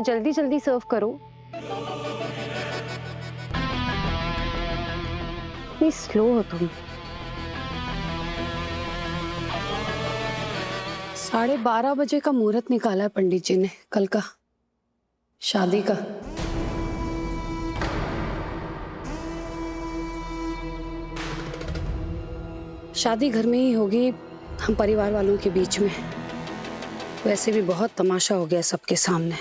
जल्दी जल्दी सर्व करो। इतनी स्लो हो तुम। 12:30 बजे का मुहूर्त निकाला है पंडित जी ने कल का, शादी का। शादी घर में ही होगी, हम परिवार वालों के बीच में। वैसे भी बहुत तमाशा हो गया सबके सामने।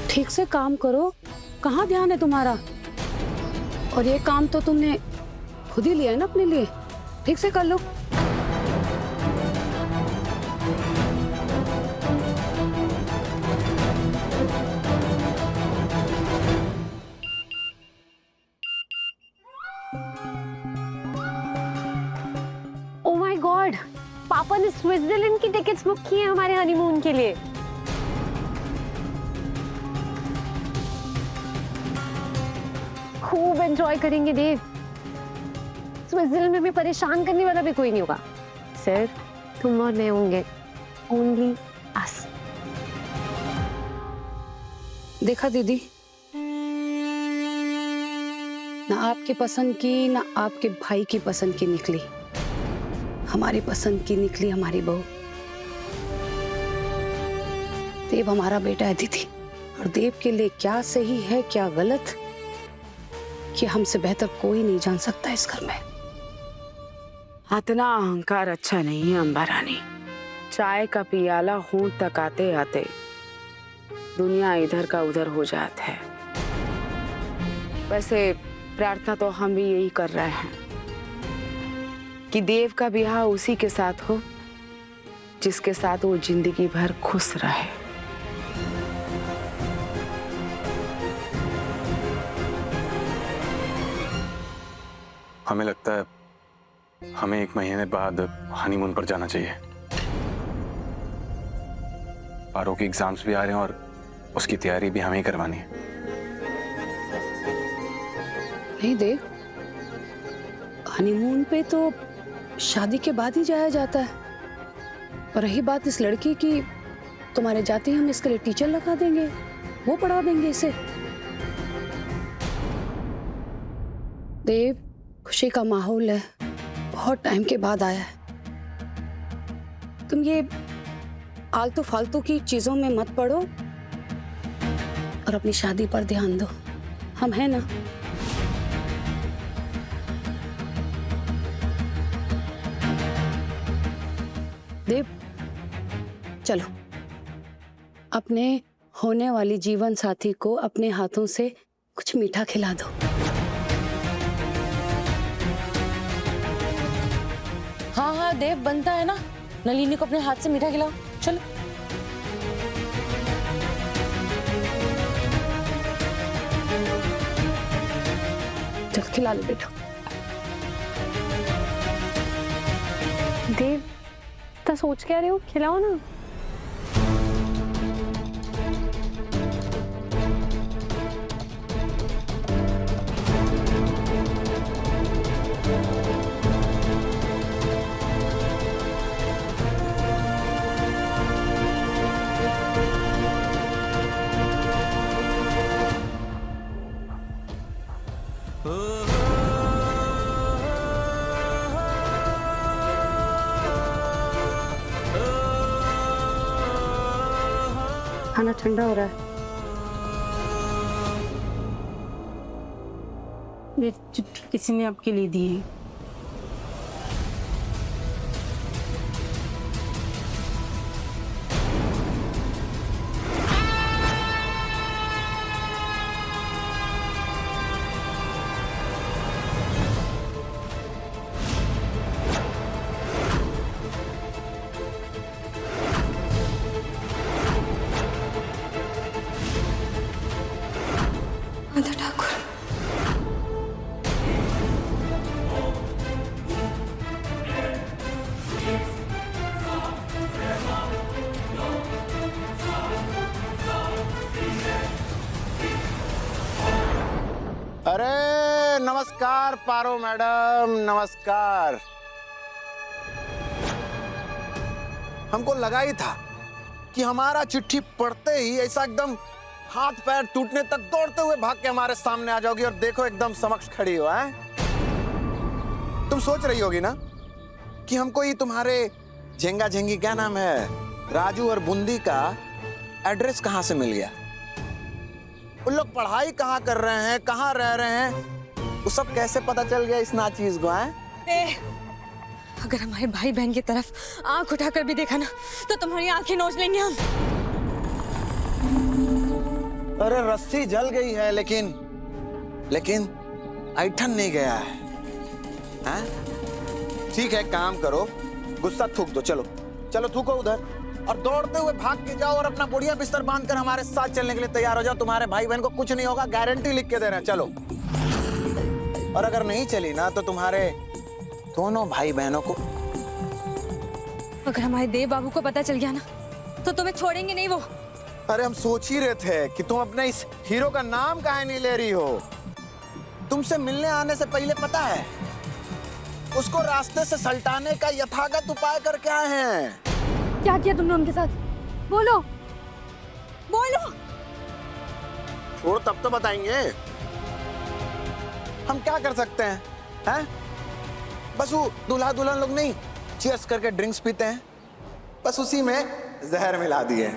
ठीक से काम करो, कहाँ ध्यान है तुम्हारा? और ये काम तो तुमने खुद ही लिया है ना अपने लिए, ठीक से कर लो। ओ माय गॉड, पापा ने स्विट्जरलैंड की टिकट्स बुक की है हमारे हनीमून के लिए। खूब एंजॉय करेंगे देव। स्विट्जरलैंड में भी परेशान करने वाला भी कोई नहीं होगा। सिर्फ तुम और मैं होंगे, ओनली अस। देखा दीदी, ना आपकी पसंद की ना आपके भाई की पसंद की निकली, हमारी पसंद की निकली हमारी बहू। देव हमारा बेटा है दीदी, और देव के लिए क्या सही है क्या गलत, कि हमसे बेहतर कोई नहीं जान सकता इस घर में। इतना अहंकार अच्छा नहीं है अम्बा रानी। चाय का पियाला होंठ तक आते आते दुनिया इधर का उधर हो जाता है। वैसे प्रार्थना तो हम भी यही कर रहे हैं कि देव का ब्याह उसी के साथ हो जिसके साथ वो जिंदगी भर खुश रहे। हमें लगता है हमें 1 महीने बाद हनीमून पर जाना चाहिए। पारो के एग्जाम्स भी आ रहे हैं और उसकी तैयारी भी हमें ही करवानी है। नहीं देव, हनीमून पे तो शादी के बाद ही जाया जाता है। और रही बात इस लड़की की, तुम्हारे जाते ही हम इसके लिए टीचर लगा देंगे, वो पढ़ा देंगे इसे। देव, खुशी का माहौल है, बहुत टाइम के बाद आया है। तुम ये आलतू फालतू की चीजों में मत पड़ो और अपनी शादी पर ध्यान दो। हम हैं ना। देव, चलो अपने होने वाली जीवन साथी को अपने हाथों से कुछ मीठा खिला दो। हाँ हाँ देव, बनता है ना। नलिनी को अपने हाथ से मीठा खिलाओ, चलो। चल खिला लो बेटा। देव, तो सोच क्या रहे हो, खिलाओ ना। खाना ठंडा हो रहा है। ये किसी ने आपके लिए दी है। माता ठाकुर, नमस्कार पारो मैडम, नमस्कार। हमको लगा ही था कि हमारा चिट्ठी पढ़ते ही ऐसा एकदम हाथ पैर टूटने तक दौड़ते हुए भाग के हमारे सामने आ जाओगी और देखो एकदम समक्ष खड़ी हो। हैं? तुम सोच रही होगी ना कि हमको ये तुम्हारे झेंगा झेंगी क्या नाम है, राजू और बूंदी का एड्रेस कहां से मिल गया, उन लोग पढ़ाई कहां कर रहे हैं, कहां रह रहे हैं, वो सब कैसे पता चल गया इस नाचीज को? अगर हमारे भाई बहन की तरफ आंख उठाकर भी देखा ना तो तुम्हारी आंखें नोच लेंगे हम। अरे रस्सी जल गई है लेकिन ऐठन नहीं गया है। हैं? ठीक है, काम करो, गुस्सा थूक दो, चलो चलो थूको उधर और दौड़ते हुए भाग के जाओ और अपना बढ़िया बिस्तर बांधकर हमारे साथ चलने के लिए तैयार हो जाओ। तुम्हारे भाई बहन को कुछ नहीं होगा, गारंटी लिख के दे रहे हैं। चलो, और अगर नहीं चली ना तो तुम्हारे दोनों भाई बहनों को, अगर हमारे देव बाबू को पता चल गया ना तो तुम्हें छोड़ेंगे नहीं वो। अरे हम सोच ही रहे थे कि तुम अपने इस हीरो का नाम काहे नहीं ले रही हो। तुमसे मिलने आने से पहले पता है उसको रास्ते से सल्टाने का यथागत उपाय करके आए हैं। क्या किया तुमने उनके साथ? बोलो बोलो। छोड़, तब तो बताएंगे। हम क्या कर सकते हैं? हैं? बस वो दूल्हा दुल्हन लोग नहीं चीयर्स करके ड्रिंक्स पीते हैं, बस उसी में जहर मिला दिए।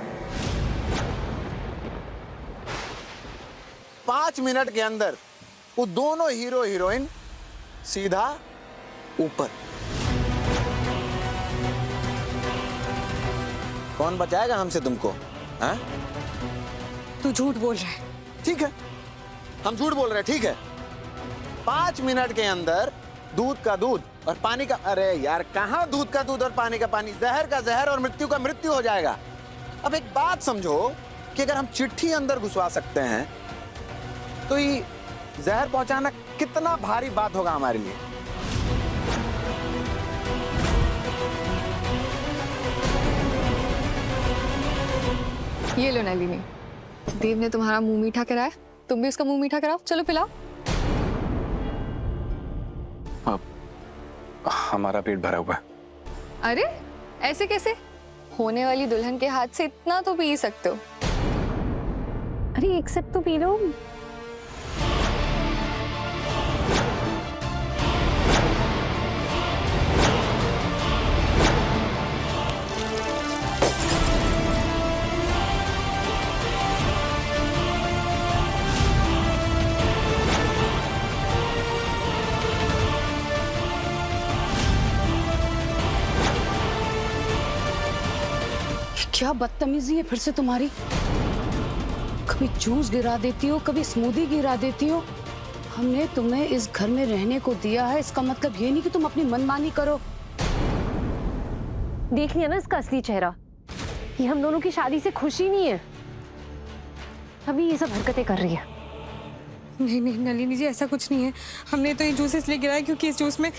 5 मिनट के अंदर वो दोनों हीरो हीरोइन सीधा ऊपर। कौन बचाएगा हमसे तुमको? हैं? तू झूठ बोल रहा है। ठीक है, हम झूठ बोल रहे हैं, ठीक है। 5 मिनट के अंदर दूध का दूध और पानी का, अरे यार कहाँ दूध का दूध और पानी का पानी, जहर का जहर और मृत्यु का मृत्यु हो जाएगा। अब एक बात समझो कि अगर हम चिट्ठी अंदर घुसवा सकते हैं तो ये जहर पहुंचाना कितना भारी बात होगा हमारे लिए। ये लो नलिनी, देव ने तुम्हारा मुंह मीठा कराया, तुम भी उसका मुंह मीठा कराओ, चलो पिलाओ। हमारा पेट भरा हुआ है। अरे ऐसे कैसे? होने वाली दुल्हन के हाथ से इतना तो पी सकते हो। अरे एक सिप तो पी लो। क्या बदतमीजी है फिर से तुम्हारी। कभी जूस गिरा देती हो, कभी स्मूदी गिरा देती हो। हमने तुम्हें इस घर में रहने को दिया है, इसका मतलब ये नहीं कि तुम अपनी मनमानी करो। देख लिया ना इसका असली चेहरा, ये हम दोनों की शादी से खुशी नहीं है, अभी ये सब हरकतें कर रही है। नहीं नहीं नलिनी जी, ऐसा कुछ नहीं है। हमने तो ये जूस इसलिए गिराया क्योंकि इस जूस में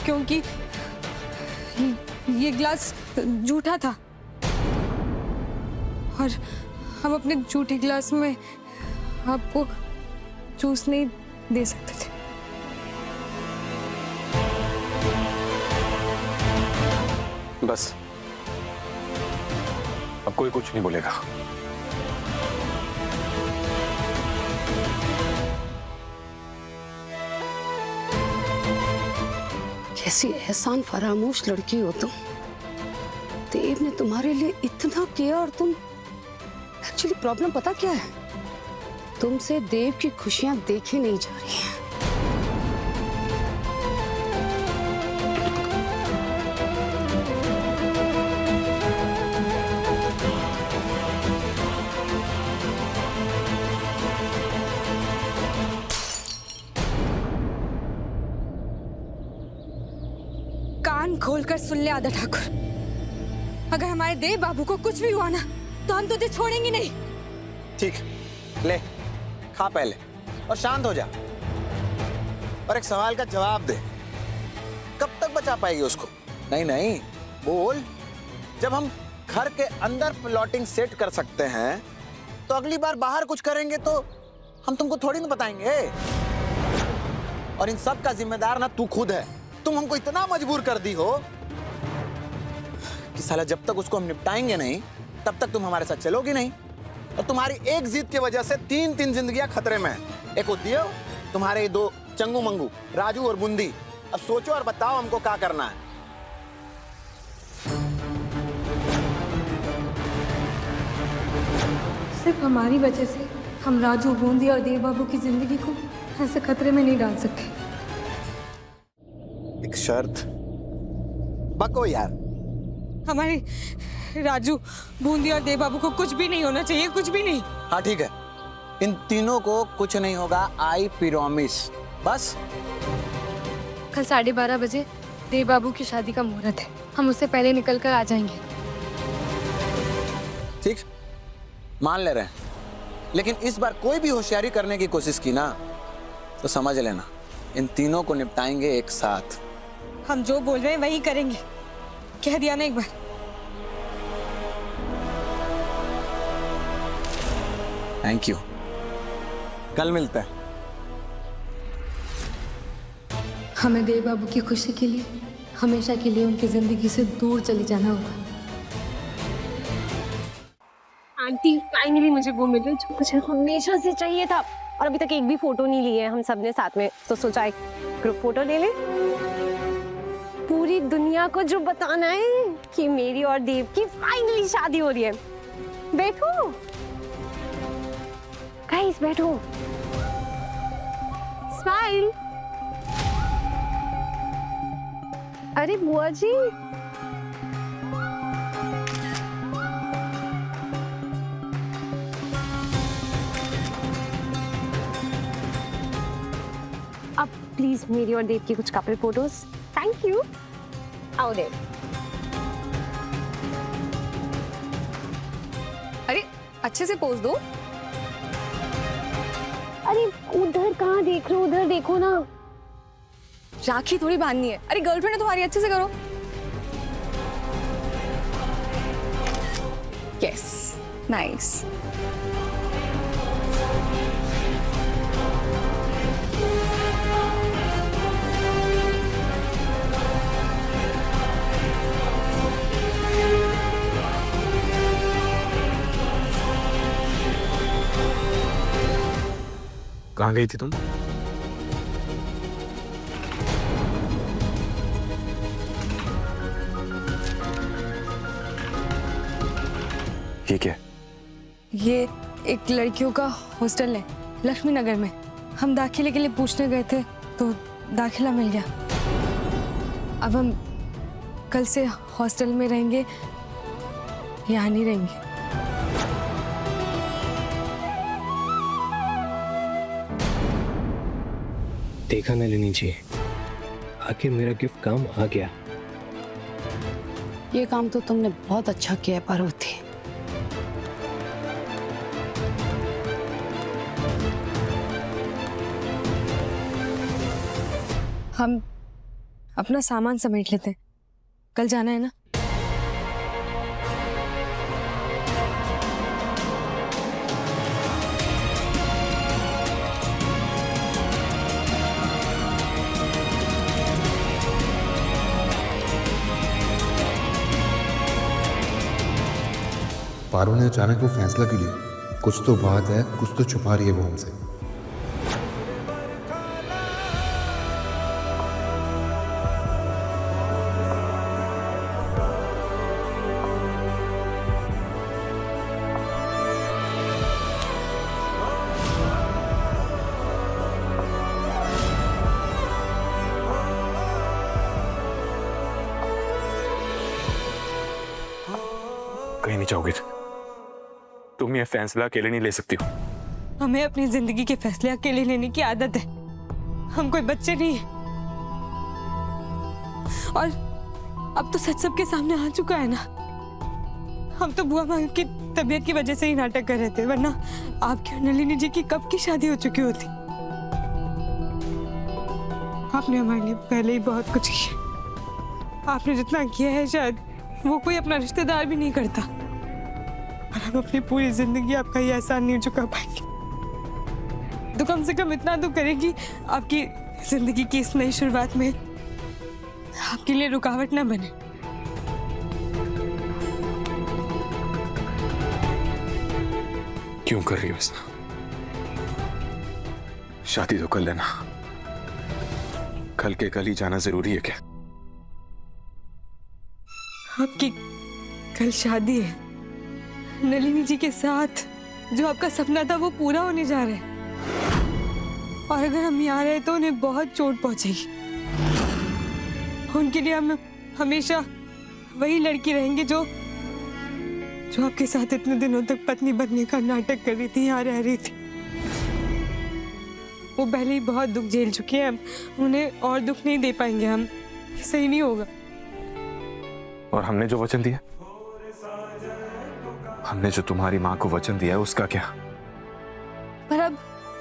क्योंकि ये ग्लास झूठा था और हम अपने झूठे ग्लास में आपको जूस नहीं दे सकते थे। बस अब कोई कुछ नहीं बोलेगा। कैसी एहसान फरामोश लड़की हो तुम। देव ने तुम्हारे लिए इतना किया और तुम, एक्चुअली प्रॉब्लम पता क्या है, तुमसे देव की खुशियां देखी नहीं जा रही हैं। कान खोलकर सुन ले आदा ठाकुर, अगर हमारे देव बाबू को कुछ भी हुआ ना तो हम तुझे छोड़ेंगे नहीं। ठीक, ले खा पहले और शांत हो जा, और एक सवाल का जवाब दे, कब तक बचा पाएगी उसको? नहीं नहीं बोल। जब हम घर के अंदर प्लॉटिंग सेट कर सकते हैं तो अगली बार बाहर कुछ करेंगे तो हम तुमको थोड़ी ना बताएंगे। और इन सब का जिम्मेदार ना तू खुद है। तुम हमको इतना मजबूर कर दी हो कि साला जब तक उसको हम निपटाएंगे नहीं तब तक तुम हमारे साथ चलोगी नहीं। और तुम्हारी एक जिद की वजह से तीन जिंदगियां खतरे में हैं। एक उद्योग, तुम्हारे दो चंगू मंगू राजू और बूंदी। अब सोचो और बताओ हमको क्या करना है। सिर्फ हमारी वजह से हम राजू, बूंदी और देव बाबू की जिंदगी को ऐसे खतरे में नहीं डाल सकते। एक शर्त, बको यार। हमारे राजू, बूंदी और देव बाबू को कुछ भी नहीं होना चाहिए, कुछ भी नहीं। हाँ ठीक है, इन तीनों को कुछ नहीं होगा, आई प्रॉमिस। बस कल 12:30 बजे देव बाबू की शादी का मुहूर्त है, हम उससे पहले निकल कर आ जाएंगे। ठीक, मान ले रहे हैं, लेकिन इस बार कोई भी होशियारी करने की कोशिश की ना तो समझ लेना इन तीनों को निपटाएंगे एक साथ। हम जो बोल रहे हैं वही करेंगे, कह दिया ना एक बार। थैंक यू, कल मिलते हैं। हमें देव बाबू की खुशी के लिए हमेशा के लिए उनकी जिंदगी से दूर चली जाना होगा। आंटी फाइनली मुझे वो मिला जो मुझे हमेशा से चाहिए था। और अभी तक एक भी फोटो नहीं ली है हम सब ने साथ में, तो सोचा एक ग्रुप फोटो ले ले। पूरी दुनिया को जो बताना है कि मेरी और देव की फाइनली शादी हो रही है। बैठो गाइस, बैठो, स्माइल। अरे बुआ जी, अब प्लीज मेरी और देव की कुछ कपल फोटोज। Thank you. आओ देव। अरे अच्छे से पोज दो। अरे उधर कहाँ देख रहे हो, उधर देखो ना। राखी थोड़ी बांधनी है, अरे गर्लफ्रेंड है तुम्हारी, अच्छे से करो। Yes, nice. कहाँ गई थी तुम? ये क्या? ये एक लड़कियों का हॉस्टल है लक्ष्मी नगर में। हम दाखिले के लिए पूछने गए थे तो दाखिला मिल गया। अब हम कल से हॉस्टल में रहेंगे, यहाँ नहीं रहेंगे। देखा नलिनी जी, आखिर मेरा गिफ्ट काम आ गया। ये काम तो तुमने बहुत अच्छा किया है पार्वती। हम अपना सामान समेट लेते हैं, कल जाना है ना। पारो ने अचानक वो फैसला क्यों लिया? कुछ तो बात है, कुछ तो छुपा रही है वो हमसे। कहीं नहीं जाओगे तुम, ये फैसला अकेले नहीं ले सकती हो। हमें अपनी जिंदगी के फैसले अकेले लेने की आदत है। हम कोई बच्चे नहीं हैं। और अब तो सच सबके सामने आ चुका है ना। हम तो बुआ मांग के तबीयत की वजह से ही नाटक कर रहे थे, वरना आपकी और नलिनी जी की कब की शादी हो चुकी होती। आपने हमारे लिए पहले ही बहुत कुछ किया। आपने जितना किया है शायद वो कोई अपना रिश्तेदार भी नहीं करता, और हम अपनी पूरी जिंदगी आपका ये एहसान नहीं चुका पाएंगे। तो कम से कम इतना तो करेगी, आपकी जिंदगी की इस नई शुरुआत में आपके लिए रुकावट ना बने। क्यों कर रही हो ऐसा? शादी तो कर लेना, कल के कल ही जाना जरूरी है क्या? आपकी कल शादी है नलिनी जी के साथ। जो आपका सपना था वो पूरा होने जा रहा है, और अगर हम यहाँ रहे तो उन्हें बहुत चोट पहुंचेगी। उनके लिए हम हमेशा वही लड़की रहेंगे जो आपके साथ इतने दिनों तक पत्नी बनने का नाटक कर रही थी, यहाँ रह रही थी। वो पहले ही बहुत दुख झेल चुकी है, हम उन्हें और दुख नहीं दे पाएंगे। हम सही नहीं होगा। और हमने जो वचन दिया, हमने जो तुम्हारी माँ को वचन दिया है, उसका क्या? पर अब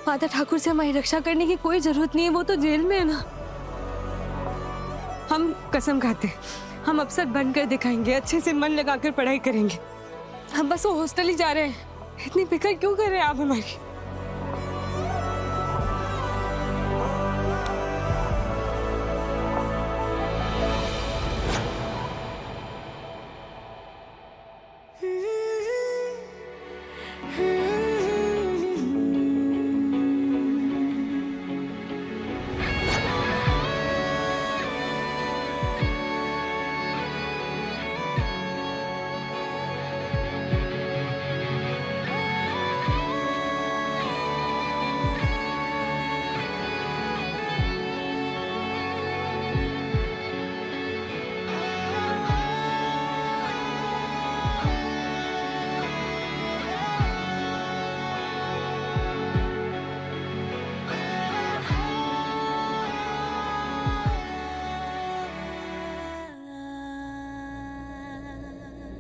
माता ठाकुर से हमारी रक्षा करने की कोई जरूरत नहीं है, वो तो जेल में है ना। हम कसम खाते हैं, हम अफसर बनकर दिखाएंगे, अच्छे से मन लगाकर पढ़ाई करेंगे। हम बस वो हॉस्टल ही जा रहे हैं। इतनी फिक्र क्यों कर रहे हैं आप हमारी?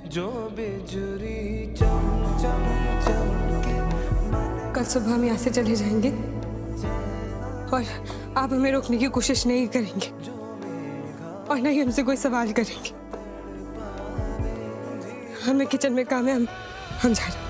जो बिजुरी चम चम चमके। कल सुबह हम यहाँ से चले जाएंगे और आप हमें रोकने की कोशिश नहीं करेंगे और नहीं हमसे कोई सवाल करेंगे। हमें किचन में काम है, हम जा रहे हैं।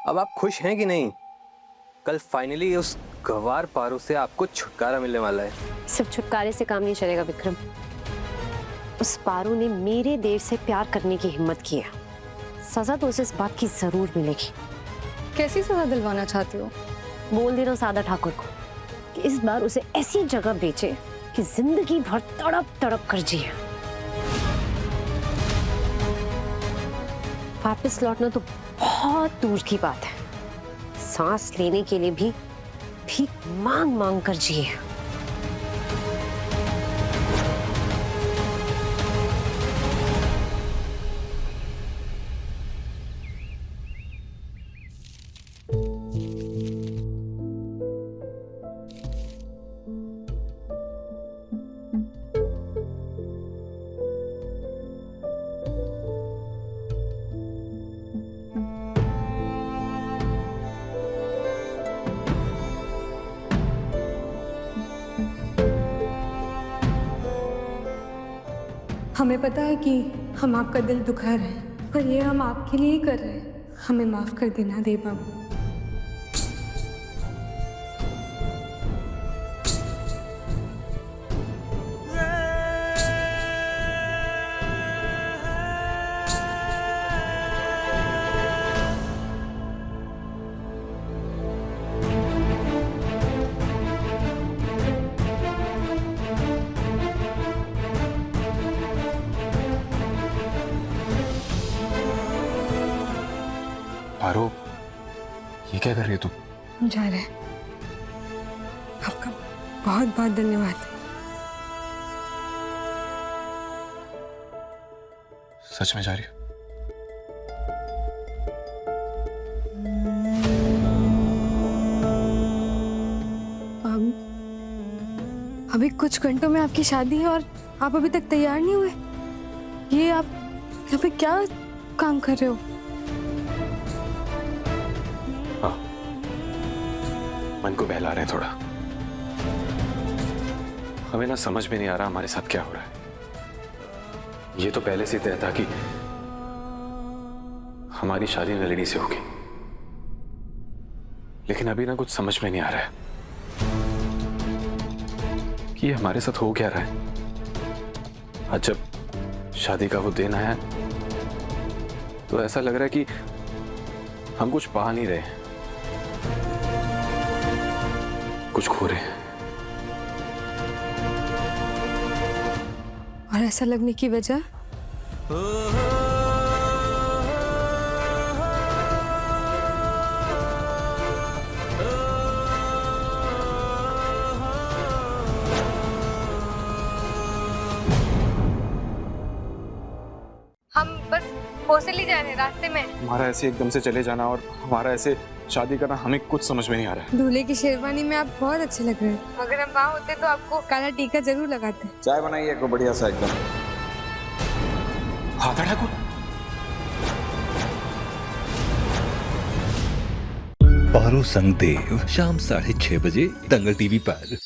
अब आप खुश हैं कि नहीं? कल फाइनली उस गवार पारो से आपको छुटकारा मिलने वाला है। सिर्फ छुटकारे से काम नहीं चलेगा विक्रम। उस पारो ने मेरे देर से प्यार करने की हिम्मत की है, सजा तो उसे इस बात की जरूर मिलेगी। कैसी सजा दिलवाना चाहती हो? बोल देना सादा ठाकुर को कि इस बार उसे ऐसी जगह बेचे कि जिंदगी भर तड़प तड़प कर जिए। वापस लौटना तो बहुत दूर की बात है, सांस लेने के लिए भी भीख मांग मांग कर जिए। हमें पता है कि हम आपका दिल दुखा रहे हैं, पर ये हम आपके लिए ही कर रहे हैं। हमें माफ कर देना देव बाबू। पारो, ये क्या कर रही है तू? हम जा रहे हैं। बहुत बहुत धन्यवाद। सच में जा रही हो? अभी कुछ घंटों में आपकी शादी है और आप अभी तक तैयार नहीं हुए। ये आप यहाँ पे क्या काम कर रहे हो? हाँ, मन को बहला रहे हैं थोड़ा। हमें ना समझ में नहीं आ रहा हमारे साथ क्या हो रहा है। ये तो पहले से तय था कि हमारी शादी नलिनी से होगी, लेकिन अभी ना कुछ समझ में नहीं आ रहा है कि ये हमारे साथ हो क्या रहा है। आज जब शादी का वो दिन आया तो ऐसा लग रहा है कि हम कुछ पा नहीं रहे, कुछ खो रहे हैं। और ऐसा लगने की वजह? हम बस हॉस्टल ही जा रहे हैं, रास्ते में। हमारा ऐसे एकदम से चले जाना और हमारा ऐसे शादी करना, हमें कुछ समझ में नहीं आ रहा है। दूल्हे की शेरवानी में आप बहुत अच्छे लग रहे हैं। अगर हम वहाँ होते तो आपको काला टीका जरूर लगाते। चाय बनाइए को बढ़िया सा एकदम। हाथ ठाकुर, पारो संग देव शाम 6:30 बजे दंगल टीवी पर।